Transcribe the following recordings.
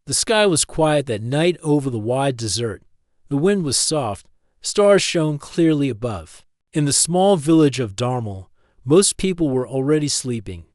The sky was quiet that night over the wide desert. The wind was soft, stars shone clearly above. In the small village of Darmal, most people were already sleeping,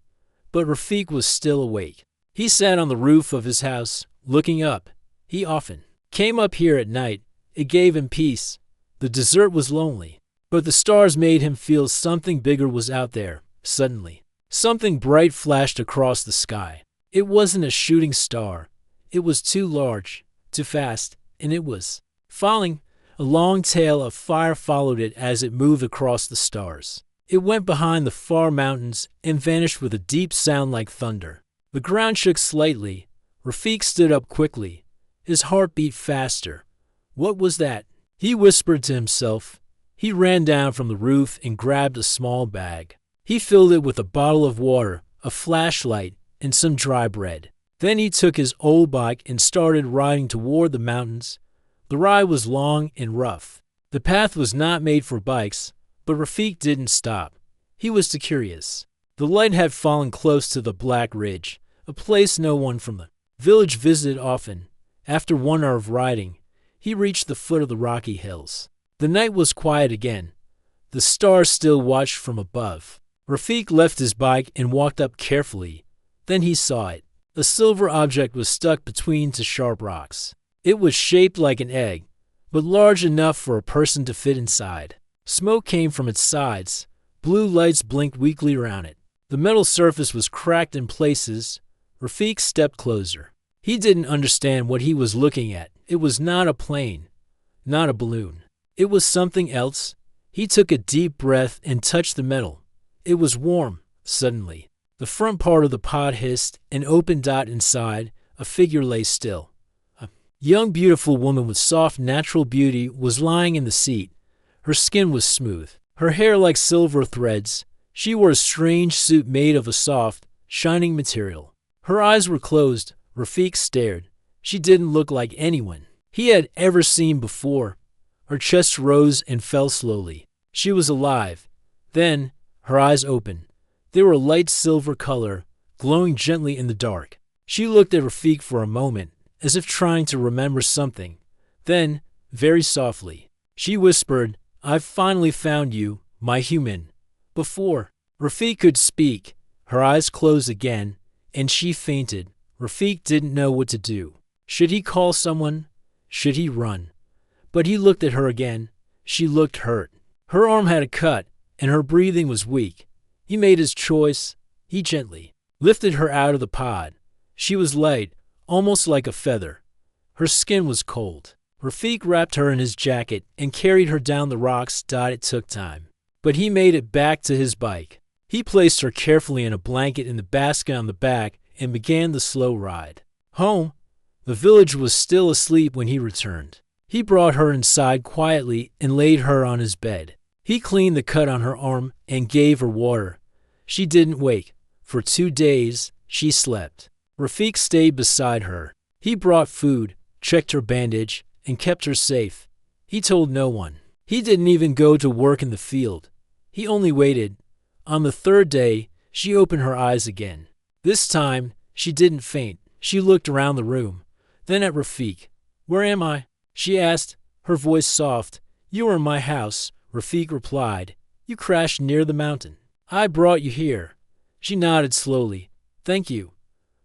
but Rafik was still awake. He sat on the roof of his house, looking up. He often came up here at night. It gave him peace. The desert was lonely, but the stars made him feel something bigger was out there. Suddenly, something bright flashed across the sky. It wasn't a shooting star. It was too large, too fast, and it was falling. A long tail of fire followed it as it moved across the stars. It went behind the far mountains and vanished with a deep sound like thunder. The ground shook slightly. Rafik stood up quickly. His heart beat faster. What was that? He whispered to himself. He ran down from the roof and grabbed a small bag. He filled it with a bottle of water, a flashlight, and some dry bread. Then he took his old bike and started riding toward the mountains. The ride was long and rough. The path was not made for bikes, but Rafik didn't stop. He was too curious. The light had fallen close to the Black Ridge, a place no one from the village visited often. After 1 hour of riding, he reached the foot of the rocky hills. The night was quiet again. The stars still watched from above. Rafik left his bike and walked up carefully. Then he saw it. A silver object was stuck between two sharp rocks. It was shaped like an egg, but large enough for a person to fit inside. Smoke came from its sides. Blue lights blinked weakly around it. The metal surface was cracked in places. Rafik stepped closer. He didn't understand what he was looking at. It was not a plane, not a balloon. It was something else. He took a deep breath and touched the metal. It was warm. Suddenly, the front part of the pod hissed. An open dot inside. A figure lay still. A young, beautiful woman with soft, natural beauty was lying in the seat. Her skin was smooth, her hair like silver threads. She wore a strange suit made of a soft, shining material. Her eyes were closed. Rafik stared. She didn't look like anyone he had ever seen before. Her chest rose and fell slowly. She was alive. Then, her eyes opened. They were a light silver color, glowing gently in the dark. She looked at Rafik for a moment, as if trying to remember something. Then, very softly, she whispered, "I've finally found you, my human." Before Rafik could speak, her eyes closed again, and she fainted. Rafik didn't know what to do. Should he call someone? Should he run? But he looked at her again. She looked hurt. Her arm had a cut, and her breathing was weak. He made his choice. He gently lifted her out of the pod. She was light, almost like a feather. Her skin was cold. Rafik wrapped her in his jacket and carried her down the rocks. It took time, but he made it back to his bike. He placed her carefully in a blanket in the basket on the back and began the slow ride home. The village was still asleep when he returned. He brought her inside quietly and laid her on his bed. He cleaned the cut on her arm and gave her water. She didn't wake. For 2 days, she slept. Rafik stayed beside her. He brought food, checked her bandage, and kept her safe. He told no one. He didn't even go to work in the field. He only waited. On the 3rd day, she opened her eyes again. This time, she didn't faint. She looked around the room, then at Rafik. "Where am I?" she asked, her voice soft. "You are in my house," Rafik replied. "You crashed near the mountain. I brought you here." She nodded slowly. "Thank you.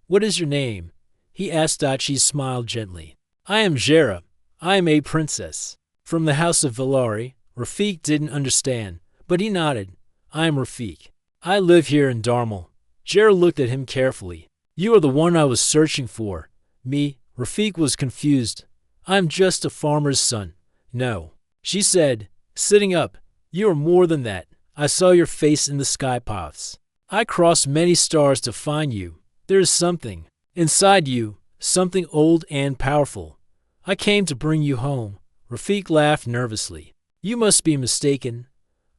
What is your name?" he asked. She smiled gently. "I am Jera. I am a princess from the house of Valari." Rafik didn't understand, but he nodded. "I am Rafik. I live here in Darmal." Jera looked at him carefully. "You are the one I was searching for." "Me?" Rafik was confused. "I'm just a farmer's son." "No," she said, sitting up. "You are more than that. I saw your face in the sky paths. I crossed many stars to find you. There is something inside you, something old and powerful. I came to bring you home." Rafik laughed nervously. "You must be mistaken.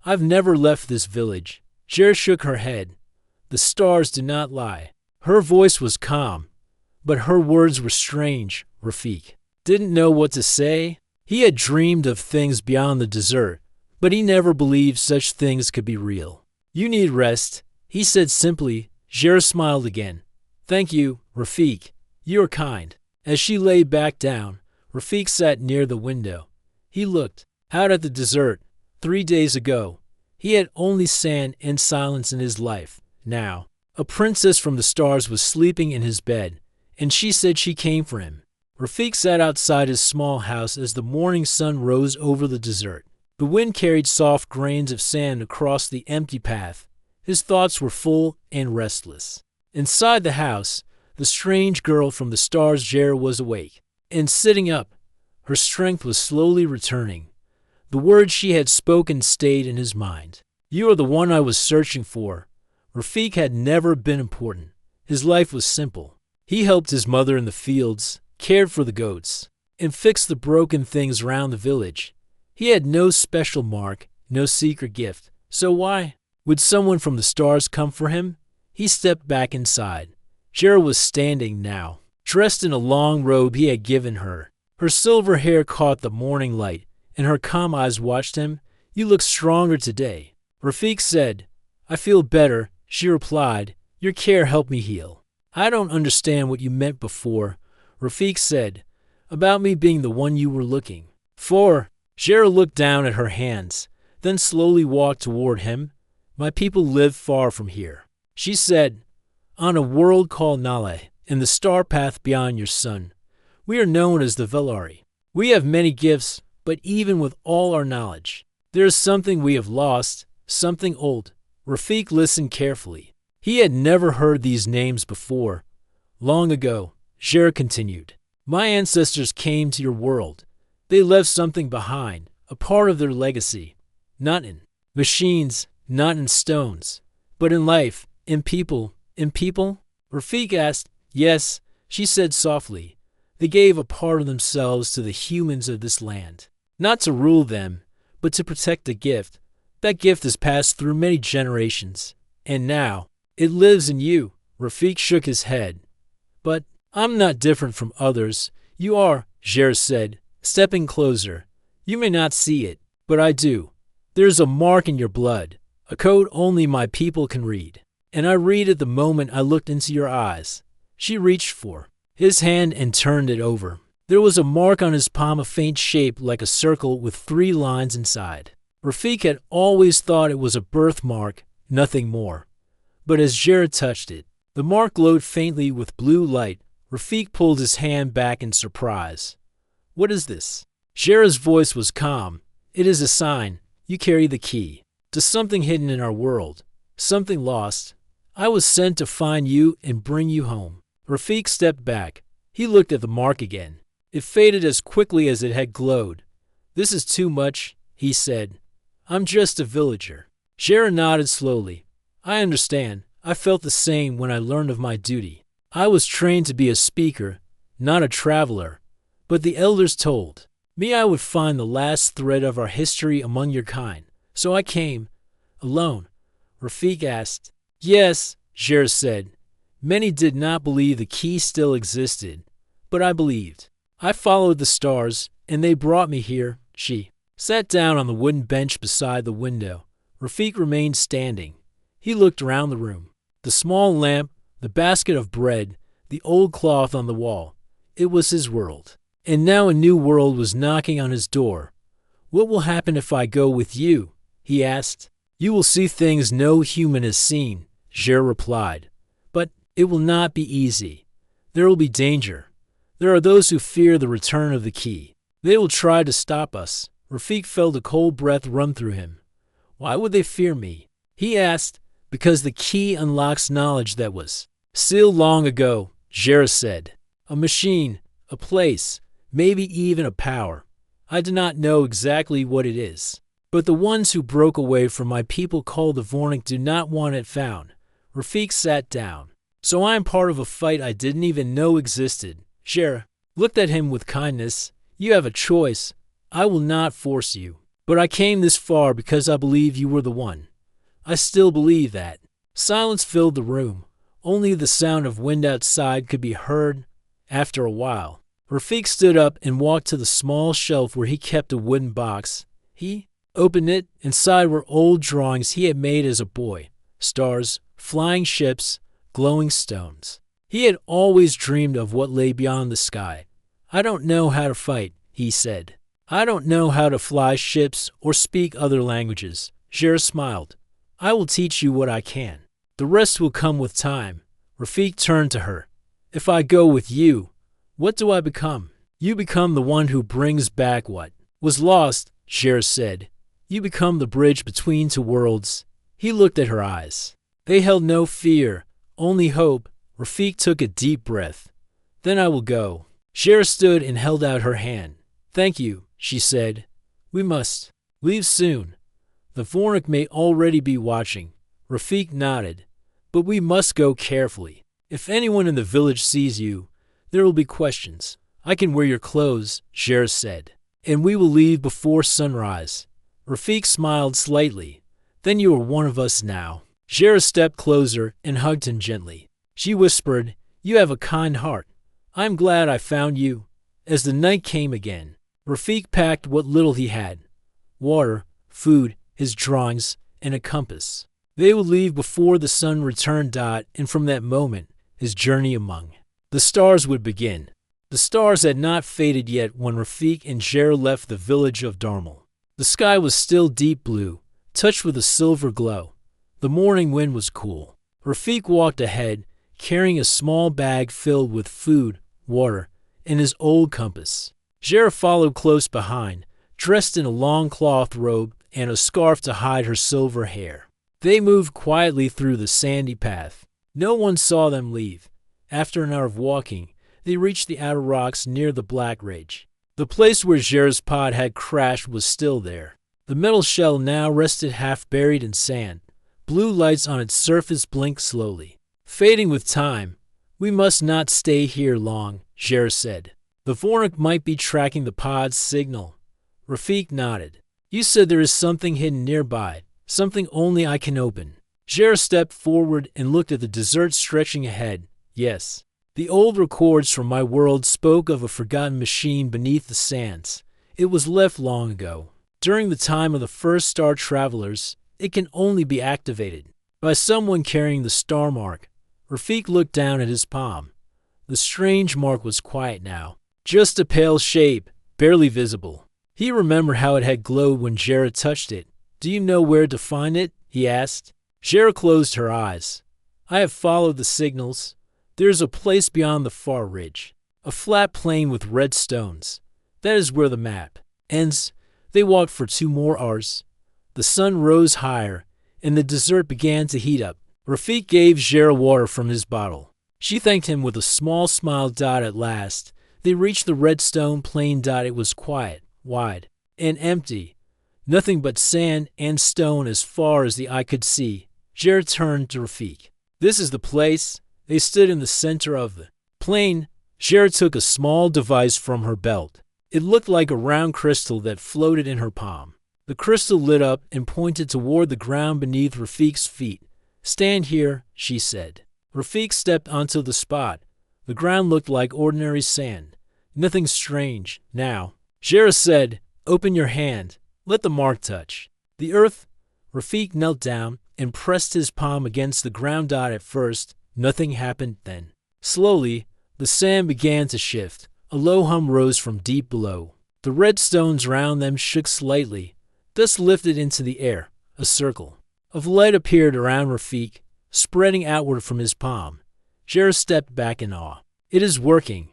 I've never left this village." Jera shook her head. "The stars do not lie." Her voice was calm, but her words were strange. Rafik didn't know what to say. He had dreamed of things beyond the desert, but he never believed such things could be real. "You need rest," he said simply. Jera smiled again. "Thank you, Rafik. You are kind." As she lay back down, Rafik sat near the window. He looked out at the desert. 3 days ago, he had only sand and silence in his life. Now, a princess from the stars was sleeping in his bed, and she said she came for him. Rafik sat outside his small house as the morning sun rose over the desert. The wind carried soft grains of sand across the empty path. His thoughts were full and restless. Inside the house, the strange girl from the stars, Jera, was awake and sitting up. Her strength was slowly returning. The words she had spoken stayed in his mind. "You are the one I was searching for." Rafik had never been important. His life was simple. He helped his mother in the fields, cared for the goats, and fixed the broken things around the village. He had no special mark, no secret gift. So why would someone from the stars come for him? He stepped back inside. Jera was standing now, dressed in a long robe he had given her. Her silver hair caught the morning light, and her calm eyes watched him. "You look stronger today." Rafik said. "I feel better," she replied. "Your care helped me heal." "I don't understand what you meant before," Rafik said. "About me being the one you were looking for." Jera looked down at her hands, then slowly walked toward him. "My people live far from here," she said, "on a world called Nale, in the star path beyond your sun. We are known as the Velari. We have many gifts, but even with all our knowledge, there is something we have lost, something old." Rafik listened carefully. He had never heard these names before. "Long ago," Jera continued, "my ancestors came to your world. They left something behind, a part of their legacy, not in machines, not in stones, but in life, in people." "In people?" Rafik asked. "Yes," she said softly. "They gave a part of themselves to the humans of this land, not to rule them, but to protect a gift. That gift has passed through many generations, and now it lives in you." Rafik shook his head. "But I'm not different from others." "You are," Jera said, stepping closer. "You may not see it, but I do. There's a mark in your blood, a code only my people can read. And I read it the moment I looked into your eyes." She reached for his hand and turned it over. There was a mark on his palm, a faint shape like a circle with 3 lines inside. Rafik had always thought it was a birthmark, nothing more. But as Jera touched it, the mark glowed faintly with blue light. Rafik pulled his hand back in surprise. "What is this?" Jera's voice was calm. "It is a sign. You carry the key to something hidden in our world, something lost. I was sent to find you and bring you home." Rafik stepped back. He looked at the mark again. It faded as quickly as it had glowed. "This is too much," he said. "I'm just a villager." Jera nodded slowly. "I understand. I felt the same when I learned of my duty. I was trained to be a speaker, not a traveler. But the elders told me I would find the last thread of our history among your kind. So I came. Alone." Rafik asked. "Yes," Jera said. "Many did not believe the key still existed, but I believed. I followed the stars, and they brought me here." She sat down on the wooden bench beside the window. Rafik remained standing. He looked around the room. The small lamp, the basket of bread, the old cloth on the wall. It was his world. And now a new world was knocking on his door. "What will happen if I go with you?" he asked. "You will see things no human has seen," Jera replied. "But it will not be easy. There will be danger. There are those who fear the return of the key. They will try to stop us." Rafik felt a cold breath run through him. "Why would they fear me?" he asked. "Because the key unlocks knowledge that was sealed long ago," Jera said. "A machine, a place, maybe even a power. I do not know exactly what it is. But the ones who broke away from my people called the Vornik do not want it found." Rafik sat down. "So I am part of a fight I didn't even know existed." Jera looked at him with kindness. "You have a choice. I will not force you. But I came this far because I believe you were the one. I still believe that." Silence filled the room. Only the sound of wind outside could be heard. After a while, Rafik stood up and walked to the small shelf where he kept a wooden box. He opened it. Inside were old drawings he had made as a boy. Stars, flying ships, glowing stones. He had always dreamed of what lay beyond the sky. I don't know how to fight, he said. I don't know how to fly ships or speak other languages. Jer smiled. I will teach you what I can. The rest will come with time. Rafik turned to her. If I go with you, what do I become? You become the one who brings back what was lost, Jer said. You become the bridge between two worlds. He looked at her eyes. They held no fear, only hope. Rafik took a deep breath. Then I will go. Jer stood and held out her hand. Thank you, she said. We must leave soon. The Vornik may already be watching. Rafik nodded. But we must go carefully. If anyone in the village sees you, there will be questions. I can wear your clothes, Jer said. And we will leave before sunrise. Rafik smiled slightly. Then you are one of us now. Jer stepped closer and hugged him gently. She whispered, You have a kind heart. I'm glad I found you. As the night came again, Rafik packed what little he had. Water, food, his drawings, and a compass. They would leave before the sun returned. And from that moment, his journey among the stars would begin. The stars had not faded yet when Rafik and Jer left the village of Darmal. The sky was still deep blue, touched with a silver glow. The morning wind was cool. Rafik walked ahead, carrying a small bag filled with food, water, and his old compass. Jer followed close behind, dressed in a long cloth robe and a scarf to hide her silver hair. They moved quietly through the sandy path. No one saw them leave. After an hour of walking, they reached the outer rocks near the Black Ridge. The place where Jer's pod had crashed was still there. The metal shell now rested half buried in sand. Blue lights on its surface blinked slowly, fading with time. We must not stay here long, Jer said. The Vornik might be tracking the pod's signal. Rafik nodded. You said there is something hidden nearby, something only I can open. Jer stepped forward and looked at the desert stretching ahead. Yes. The old records from my world spoke of a forgotten machine beneath the sands. It was left long ago. During the time of the first star travelers, it can only be activated by someone carrying the star mark. Rafik looked down at his palm. The strange mark was quiet now, just a pale shape, barely visible. He remembered how it had glowed when Jera touched it. Do you know where to find it? He asked. Jera closed her eyes. I have followed the signals. There is a place beyond the far ridge, a flat plain with red stones. That is where the map ends. They walked for 2 more hours. The sun rose higher, and the desert began to heat up. Rafik gave Jera water from his bottle. She thanked him with a small smile. At last, they reached the red stone plain. It was quiet, wide, and empty. Nothing but sand and stone as far as the eye could see. Jera turned to Rafik. This is the place. They stood in the center of the plain. Jera took a small device from her belt. It looked like a round crystal that floated in her palm. The crystal lit up and pointed toward the ground beneath Rafik's feet. Stand here, she said. Rafik stepped onto the spot. The ground looked like ordinary sand. Nothing strange now. Jera said, Open your hand. Let the mark touch the earth. Rafik knelt down and pressed his palm against the ground. At first, nothing happened. Then, slowly, the sand began to shift. A low hum rose from deep below. The red stones around them shook slightly. Dust lifted into the air. A circle of light appeared around Rafik, spreading outward from his palm. Jera stepped back in awe. It is working.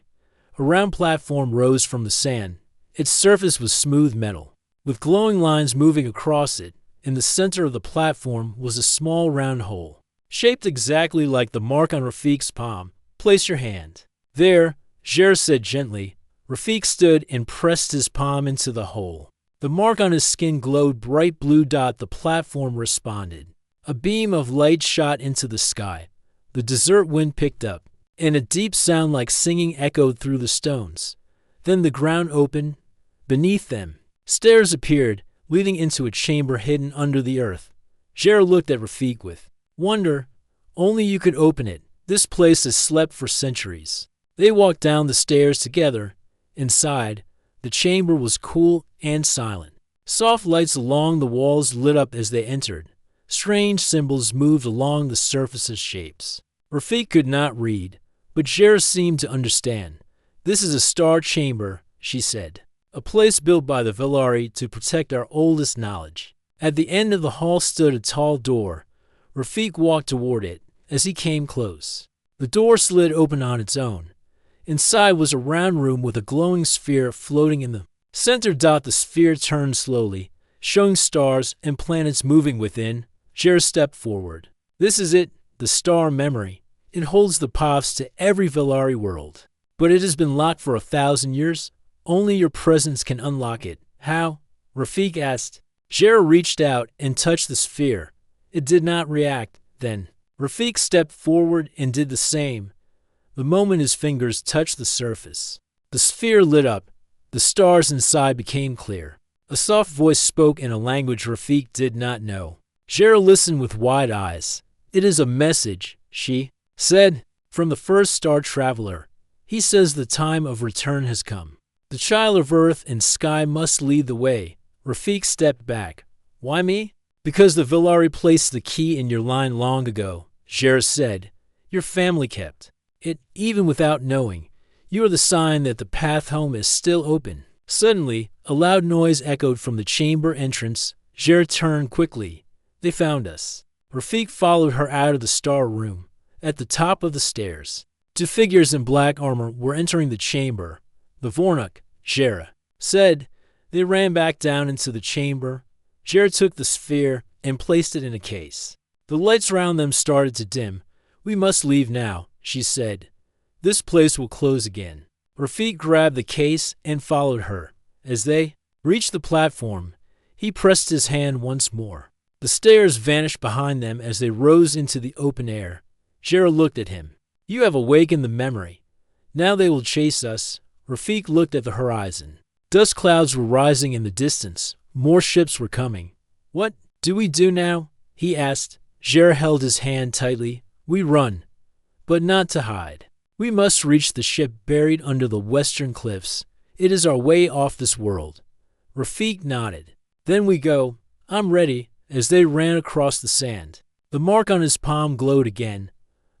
A round platform rose from the sand. Its surface was smooth metal, with glowing lines moving across it. In the center of the platform was a small round hole, shaped exactly like the mark on Rafik's palm. Place your hand there, Jera said gently. Rafik stood and pressed his palm into the hole. The mark on his skin glowed bright blue. The platform responded. A beam of light shot into the sky. The desert wind picked up, and a deep sound like singing echoed through the stones. Then the ground opened. Beneath them, stairs appeared, leading into a chamber hidden under the earth. Jera looked at Rafik with wonder. Only you could open it. This place has slept for centuries. They walked down the stairs together. Inside, the chamber was cool and silent. Soft lights along the walls lit up as they entered. Strange symbols moved along the surface's shapes. Rafik could not read. But Jera seemed to understand. "This is a star chamber," she said. "A place built by the Velari to protect our oldest knowledge." At the end of the hall stood a tall door. Rafik walked toward it. As he came close, the door slid open on its own. Inside was a round room with a glowing sphere floating in the center. The sphere turned slowly, showing stars and planets moving within. Jera stepped forward. "This is it, the star memory. It holds the paths to every Velari world. But it has been locked for 1,000 years. Only your presence can unlock it." "How?" Rafik asked. Jera reached out and touched the sphere. It did not react. Then Rafik stepped forward and did the same. The moment his fingers touched the surface, the sphere lit up. The stars inside became clear. A soft voice spoke in a language Rafik did not know. Jera listened with wide eyes. "It is a message," she said, "from the first star traveler. He says the time of return has come. The child of earth and sky must lead the way." Rafik stepped back. "Why me?" "Because the Velari placed the key in your line long ago," Jera said. "Your family kept it, even without knowing. You are the sign that the path home is still open." Suddenly, a loud noise echoed from the chamber entrance. Jera turned quickly. "They found us." Rafik followed her out of the star room. At the top of the stairs, 2 figures in black armor were entering the chamber. "The Vornuk," Jera said. They ran back down into the chamber. Jera took the sphere and placed it in a case. The lights around them started to dim. "We must leave now," she said. "This place will close again." Rafik grabbed the case and followed her. As they reached the platform, he pressed his hand once more. The stairs vanished behind them as they rose into the open air. Jera looked at him. "You have awakened the memory. Now they will chase us." Rafik looked at the horizon. Dust clouds were rising in the distance. More ships were coming. "What do we do now?" he asked. Jera held his hand tightly. "We run, but not to hide. We must reach the ship buried under the western cliffs. It is our way off this world." Rafik nodded. "Then we go. I'm ready." As they ran across the sand, the mark on his palm glowed again.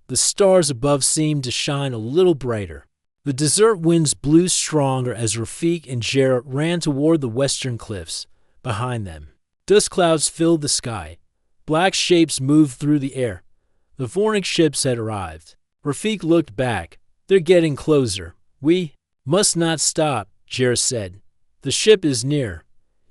The stars above seemed to shine a little brighter. The desert winds blew stronger as Rafik and Jera ran toward the western cliffs. Behind them, dust clouds filled the sky. Black shapes moved through the air. The Vornik ships had arrived. Rafik looked back. "They're getting closer. We must not stop," Jera said. "The ship is near.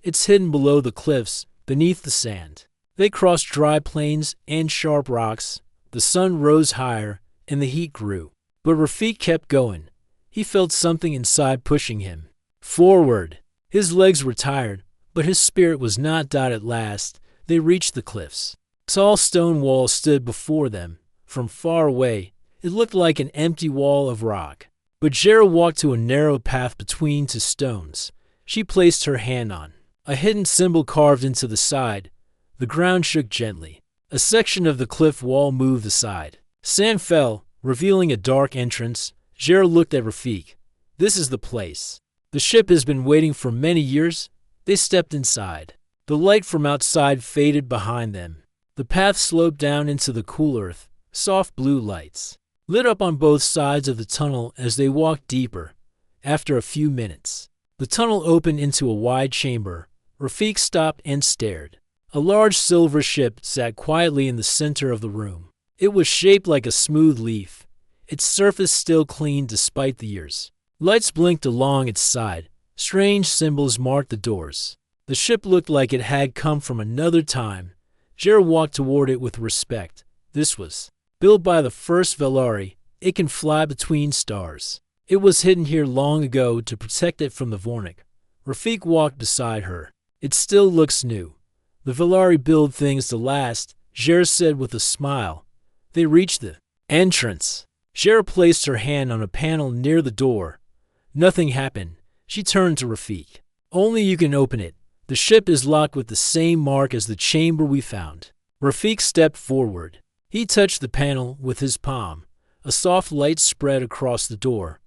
It's hidden below the cliffs, beneath the sand." They crossed dry plains and sharp rocks. The sun rose higher, and the heat grew. But Rafik kept going. He felt something inside pushing him forward. His legs were tired, but his spirit was not. At last, they reached the cliffs. Tall stone walls stood before them. From far away, it looked like an empty wall of rock. But Jera walked to a narrow path between 2 stones. She placed her hand on a hidden symbol carved into the side. The ground shook gently. A section of the cliff wall moved aside. Sand fell, revealing a dark entrance. Jera looked at Rafik. "This is the place. The ship has been waiting for many years." They stepped inside. The light from outside faded behind them. The path sloped down into the cool earth. Soft blue lights lit up on both sides of the tunnel as they walked deeper. After a few minutes, the tunnel opened into a wide chamber. Rafik stopped and stared. A large silver ship sat quietly in the center of the room. It was shaped like a smooth leaf, its surface still clean despite the years. Lights blinked along its side. Strange symbols marked the doors. The ship looked like it had come from another time. Jera walked toward it with respect. This was built by the first Velari. It can fly between stars. It was hidden here long ago to protect it from the Vornik. Rafik walked beside her. "It still looks new. The Velari build things to last," Jera said with a smile. They reached the entrance. Jera placed her hand on a panel near the door. Nothing happened. She turned to Rafik. "Only you can open it. The ship is locked with the same mark as the chamber we found." Rafik stepped forward. He touched the panel with his palm. A soft light spread across the door.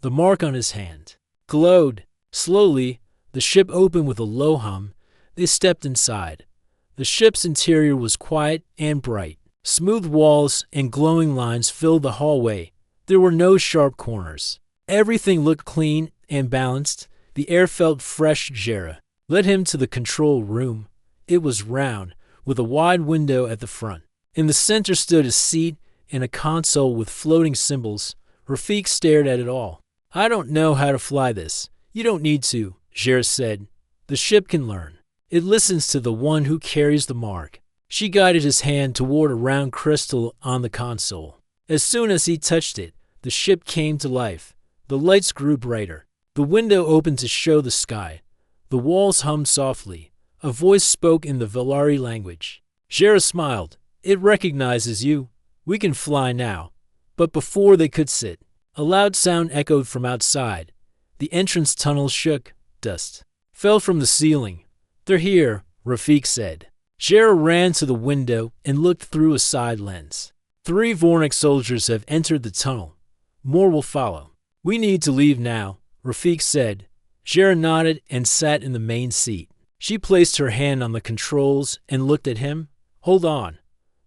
The mark on his hand glowed. Slowly, the ship opened with a low hum. They stepped inside. The ship's interior was quiet and bright. Smooth walls and glowing lines filled the hallway. There were no sharp corners. Everything looked clean and balanced. The air felt fresh. Jera led him to the control room. It was round, with a wide window at the front. In the center stood a seat and a console with floating symbols. Rafik stared at it all. I don't know how to fly this. You don't need to, Jera said. The ship can learn. It listens to the one who carries the mark. She guided his hand toward a round crystal on the console. As soon as he touched it, the ship came to life. The lights grew brighter. The window opened to show the sky. The walls hummed softly. A voice spoke in the Velari language. Jera smiled. It recognizes you. We can fly now. But before they could sit, a loud sound echoed from outside. The entrance tunnel shook. Dust fell from the ceiling. They're here, Rafik said. Jera ran to the window and looked through a side lens. 3 Vornik soldiers have entered the tunnel. More will follow. We need to leave now, Rafik said. Jera nodded and sat in the main seat. She placed her hand on the controls and looked at him. Hold on.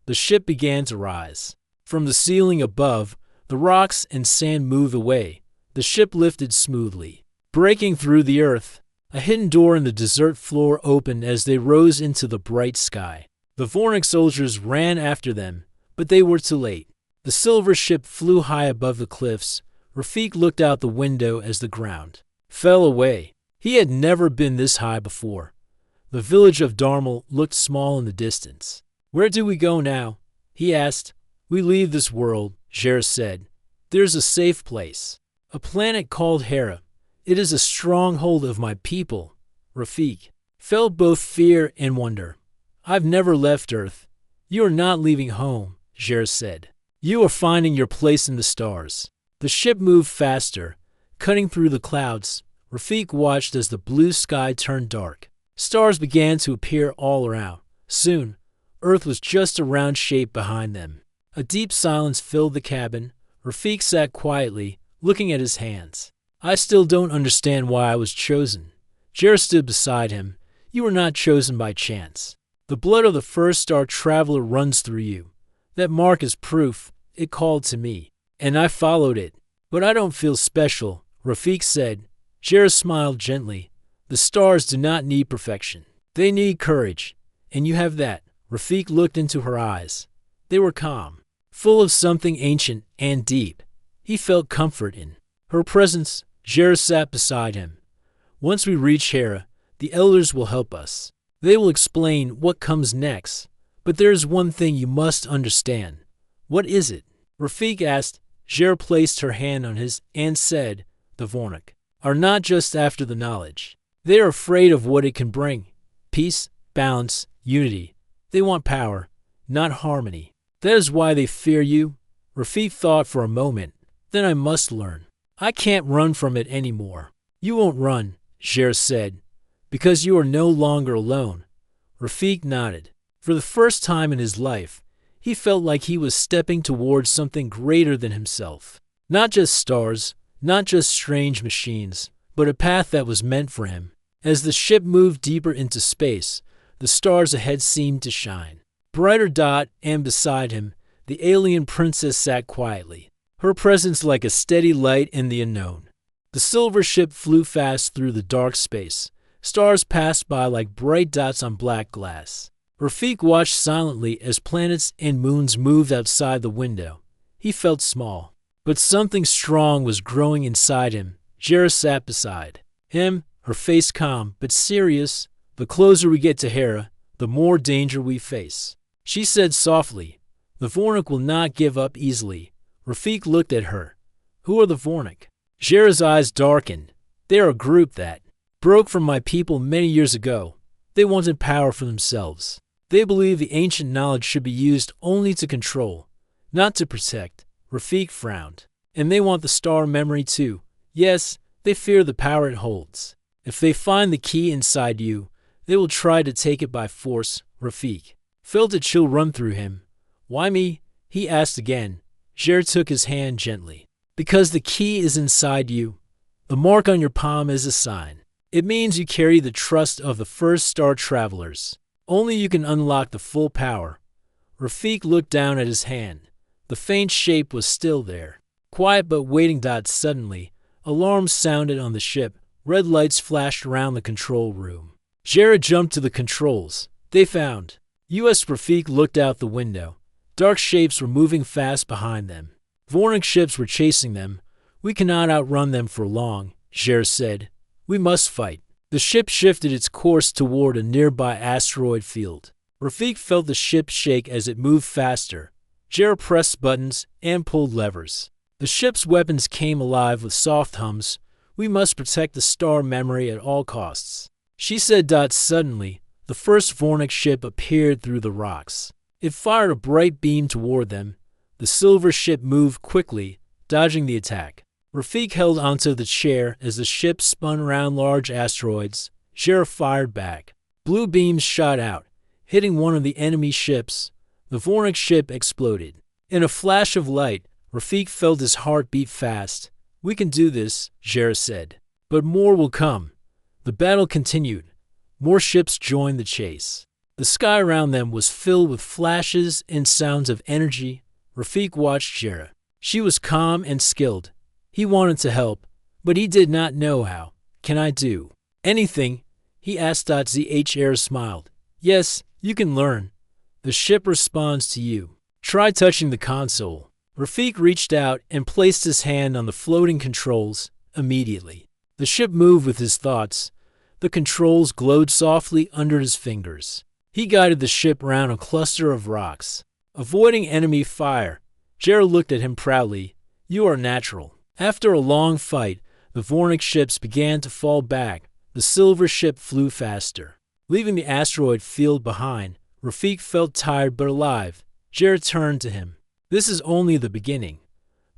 The ship began to rise. From the ceiling above, the rocks and sand moved away. The ship lifted smoothly. Breaking through the earth, a hidden door in the desert floor opened as they rose into the bright sky. The Vornik soldiers ran after them, but they were too late. The silver ship flew high above the cliffs. Rafik looked out the window as the ground fell away. He had never been this high before. The village of Darmal looked small in the distance. Where do we go now? He asked. We leave this world, Jera said. There's a safe place. A planet called Hera. It is a stronghold of my people. Rafik felt both fear and wonder. I've never left Earth. You are not leaving home, Jera said. You are finding your place in the stars. The ship moved faster, cutting through the clouds. Rafik watched as the blue sky turned dark. Stars began to appear all around. Soon, Earth was just a round shape behind them. A deep silence filled the cabin. Rafik sat quietly, looking at his hands. I still don't understand why I was chosen. Jera stood beside him. You were not chosen by chance. The blood of the first star traveler runs through you. That mark is proof. It called to me, and I followed it. But I don't feel special, Rafik said. Jera smiled gently. The stars do not need perfection. They need courage. And you have that. Rafik looked into her eyes. They were calm, full of something ancient and deep. He felt comfort in her presence. Jera sat beside him. Once we reach Hera, the elders will help us. They will explain what comes next. But there is one thing you must understand. What is it? Rafik asked. Jera placed her hand on his and said, The Vornik are not just after the knowledge. They are afraid of what it can bring. Peace, balance, unity. They want power, not harmony. That is why they fear you. Rafik thought for a moment. Then I must learn. I can't run from it anymore. You won't run, Jera said, because you are no longer alone. Rafik nodded. For the first time in his life, he felt like he was stepping towards something greater than himself. Not just stars, not just strange machines, but a path that was meant for him. As the ship moved deeper into space, the stars ahead seemed to shine. Brighter dot, and beside him, the alien princess sat quietly, her presence like a steady light in the unknown. The silver ship flew fast through the dark space. Stars passed by like bright dots on black glass. Rafik watched silently as planets and moons moved outside the window. He felt small, but something strong was growing inside him. Jera sat beside him, her face calm but serious. The closer we get to Hera, the more danger we face. She said softly, The Vornik will not give up easily. Rafik looked at her. Who are the Vornik? Jera's eyes darkened. They are a group that broke from my people many years ago. They wanted power for themselves. They believe the ancient knowledge should be used only to control, not to protect. Rafik frowned. And they want the star memory too. Yes, they fear the power it holds. If they find the key inside you, they will try to take it by force. Rafik felt a chill run through him. Why me? He asked again. Jera took his hand gently. Because the key is inside you. The mark on your palm is a sign. It means you carry the trust of the first star travelers. Only you can unlock the full power. Rafik looked down at his hand. The faint shape was still there. Quiet but waiting. Suddenly, alarms sounded on the ship. Red lights flashed around the control room. Jared jumped to the controls. They found. U.S. Rafik looked out the window. Dark shapes were moving fast behind them. Vornic ships were chasing them. We cannot outrun them for long, Jared said. We must fight. The ship shifted its course toward a nearby asteroid field. Rafik felt the ship shake as it moved faster. Jared pressed buttons and pulled levers. The ship's weapons came alive with soft hums. We must protect the star memory at all costs, she said. Suddenly, the first Vornic ship appeared through the rocks. It fired a bright beam toward them. The silver ship moved quickly, dodging the attack. Rafik held onto the chair as the ship spun around large asteroids. Jared fired back. Blue beams shot out, hitting one of the enemy ships. The Vornic ship exploded. In a flash of light, Rafik felt his heart beat fast. We can do this, Jared said. But more will come. The battle continued. More ships joined the chase. The sky around them was filled with flashes and sounds of energy. Rafik watched Jared. She was calm and skilled. He wanted to help, but he did not know how. Can I do anything? He asked. ZHR smiled. Yes, you can learn. The ship responds to you. Try touching the console. Rafik reached out and placed his hand on the floating controls. Immediately, the ship moved with his thoughts. The controls glowed softly under his fingers. He guided the ship around a cluster of rocks, avoiding enemy fire. Jared looked at him proudly. You are natural. After a long fight, the Vornic ships began to fall back. The silver ship flew faster, leaving the asteroid field behind. Rafik felt tired but alive. Jared turned to him. This is only the beginning.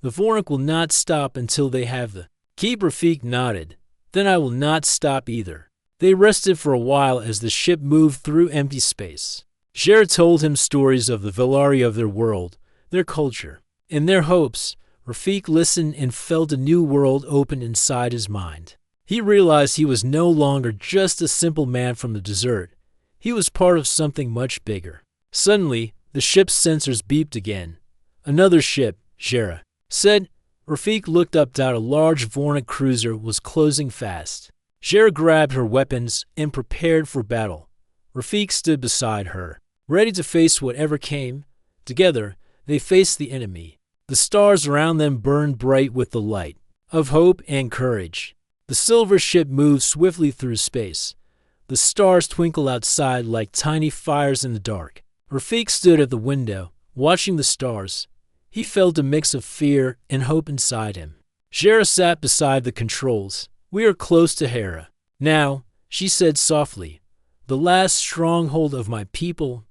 The Vornic will not stop until they have the key. Rafik nodded. Then I will not stop either. They rested for a while as the ship moved through empty space. Jared told him stories of the Velari, of their world, their culture, and their hopes. Rafik listened and felt a new world open inside his mind. He realized he was no longer just a simple man from the desert. He was part of something much bigger. Suddenly, the ship's sensors beeped again. Another ship, Jared said. Rafik looked up. A large Vornic cruiser was closing fast. Jared grabbed her weapons and prepared for battle. Rafik stood beside her, ready to face whatever came. Together, they faced the enemy. The stars around them burned bright with the light of hope and courage. The silver ship moved swiftly through space. The stars twinkled outside like tiny fires in the dark. Rafik stood at the window, watching the stars. He felt a mix of fear and hope inside him. Jared sat beside the controls. We are close to Hera. Now, she said softly, the last stronghold of my people.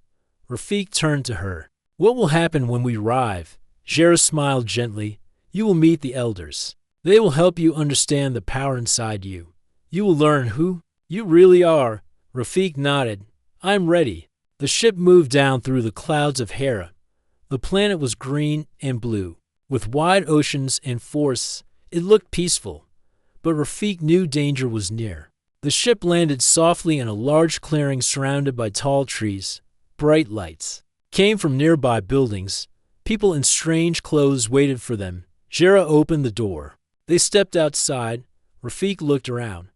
Rafik turned to her. What will happen when we arrive? Jared smiled gently. You will meet the elders. They will help you understand the power inside you. You will learn who you really are. Rafik nodded. I am ready. The ship moved down through the clouds of Hera. The planet was green and blue, with wide oceans and forests. It looked peaceful, but Rafik knew danger was near. The ship landed softly in a large clearing surrounded by tall trees. Bright lights came from nearby buildings. People in strange clothes waited for them. Jared opened the door. They stepped outside. Rafik looked around.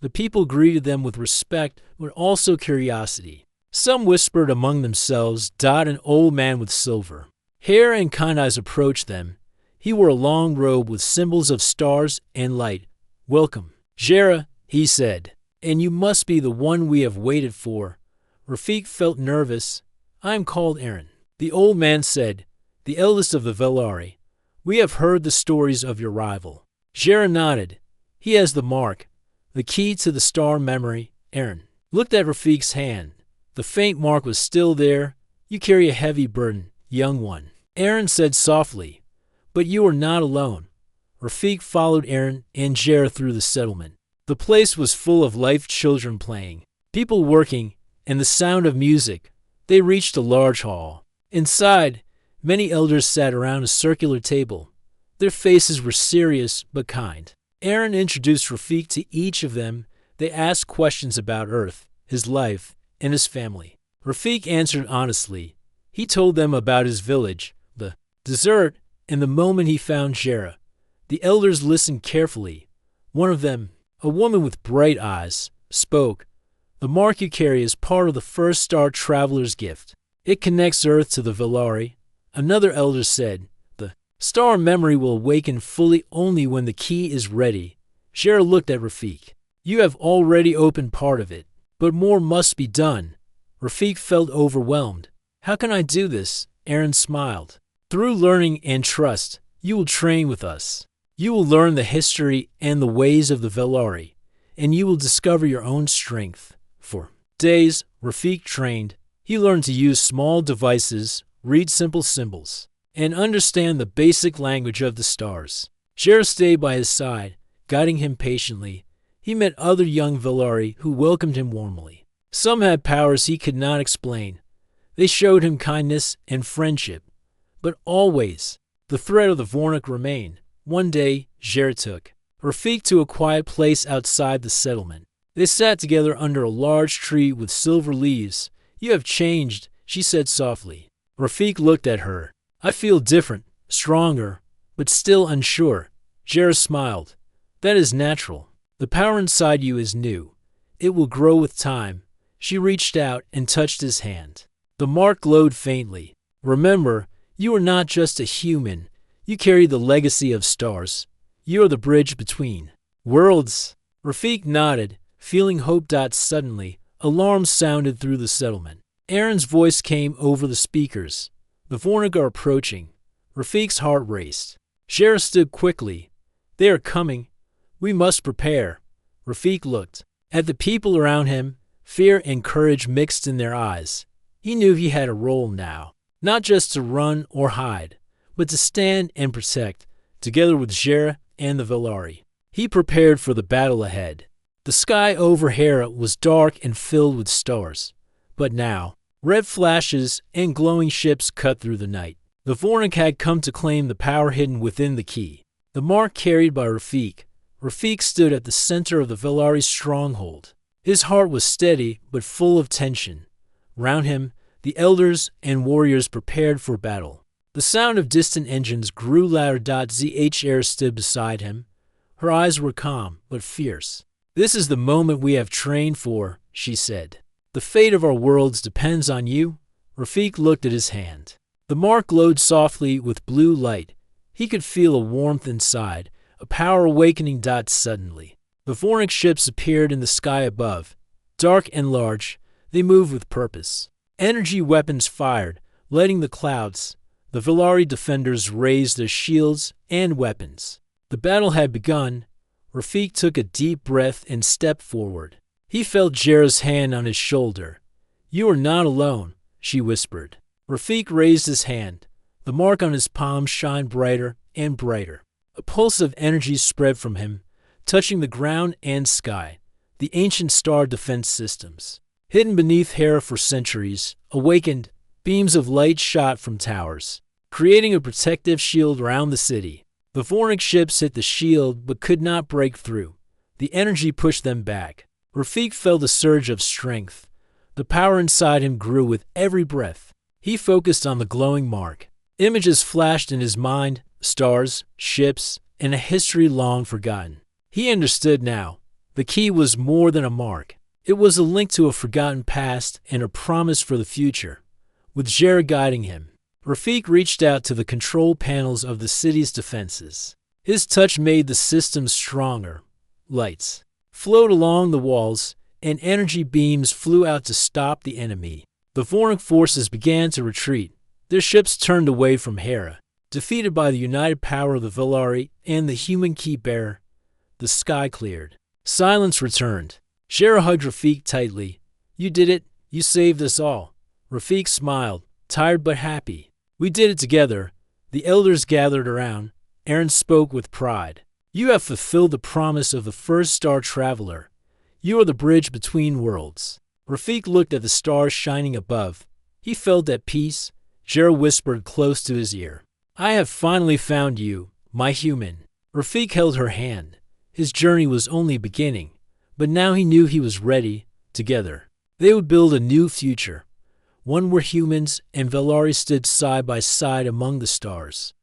The people greeted them with respect, but also curiosity. Some whispered among themselves. An old man with silver hair and kind eyes approached them. He wore a long robe with symbols of stars and light. Welcome, Jared, he said, and you must be the one we have waited for. Rafik felt nervous. I am called Aaron, the old man said, the eldest of the Velari. We have heard the stories of your rival. Jared nodded. He has the mark, the key to the star memory. Aaron looked at Rafik's hand. The faint mark was still there. You carry a heavy burden, young one. Aaron said softly, but you are not alone. Rafik followed Aaron and Jared through the settlement. The place was full of live children playing, people working, and the sound of music. They reached a large hall. Inside, many elders sat around a circular table. Their faces were serious but kind. Aaron introduced Rafik to each of them. They asked questions about Earth, his life, and his family. Rafik answered honestly. He told them about his village, the desert, and the moment he found Jera, the elders listened carefully. One of them, a woman with bright eyes, spoke. The mark you carry is part of the first star traveler's gift. It connects Earth to the Velari. Another elder said, the star memory will awaken fully only when the key is ready. Jera looked at Rafik. You have already opened part of it, but more must be done. Rafik felt overwhelmed. How can I do this? Aaron smiled. Through learning and trust, you will train with us. You will learn the history and the ways of the Velari, and you will discover your own strength. For days, Rafik trained. He learned to use small devices, read simple symbols, and understand the basic language of the stars. Jera stayed by his side, guiding him patiently. He met other young Velari who welcomed him warmly. Some had powers he could not explain. They showed him kindness and friendship. But always, the threat of the Vornik remained. One day, Jera took Rafik to a quiet place outside the settlement. They sat together under a large tree with silver leaves. You have changed, she said softly. Rafik looked at her. I feel different, stronger, but still unsure. Jera smiled. That is natural. The power inside you is new. It will grow with time. She reached out and touched his hand. The mark glowed faintly. Remember, you are not just a human. You carry the legacy of stars. You are the bridge between worlds. Rafik nodded, feeling hope. Suddenly, alarms sounded through the settlement. Aaron's voice came over the speakers. The Vornik are approaching. Rafik's heart raced. Jera stood quickly. They are coming. We must prepare. Rafik looked at the people around him. Fear and courage mixed in their eyes. He knew he had a role now, not just to run or hide, but to stand and protect, together with Jera and the Velari. He prepared for the battle ahead. The sky over Hera was dark and filled with stars. But now, red flashes and glowing ships cut through the night. The Vornik had come to claim the power hidden within the key. The mark carried by Rafik. Rafik stood at the center of the Velari's stronghold. His heart was steady but full of tension. Round him, the elders and warriors prepared for battle. The sound of distant engines grew louder. Zhr stood beside him. Her eyes were calm but fierce. This is the moment we have trained for, she said. The fate of our worlds depends on you. Rafik looked at his hand. The mark glowed softly with blue light. He could feel a warmth inside, a power awakening. Suddenly, the Vornik ships appeared in the sky above. Dark and large, they moved with purpose. Energy weapons fired, lighting the clouds. The Velari defenders raised their shields and weapons. The battle had begun. Rafik took a deep breath and stepped forward. He felt Jera's hand on his shoulder. You are not alone, she whispered. Rafik raised his hand. The mark on his palm shined brighter and brighter. A pulse of energy spread from him, touching the ground and sky, the ancient star defense systems. Hidden beneath Hera for centuries, awakened, beams of light shot from towers, creating a protective shield around the city. The Vornik ships hit the shield but could not break through. The energy pushed them back. Rafik felt a surge of strength. The power inside him grew with every breath. He focused on the glowing mark. Images flashed in his mind, stars, ships, and a history long forgotten. He understood now. The key was more than a mark. It was a link to a forgotten past and a promise for the future. With Jera guiding him, Rafik reached out to the control panels of the city's defenses. His touch made the system stronger. Lights flowed along the walls, and energy beams flew out to stop the enemy. The Vornik forces began to retreat. Their ships turned away from Hera. Defeated by the united power of the Velari and the human key bearer, the sky cleared. Silence returned. Jera hugged Rafik tightly. You did it. You saved us all. Rafik smiled, tired but happy. We did it together. The elders gathered around. Aaron spoke with pride. You have fulfilled the promise of the first star traveler. You are the bridge between worlds. Rafik looked at the stars shining above. He felt at peace. Jera whispered close to his ear. I have finally found you, my human. Rafik held her hand. His journey was only beginning, but now he knew he was ready. Together, they would build a new future, one where humans and Velari stood side by side among the stars.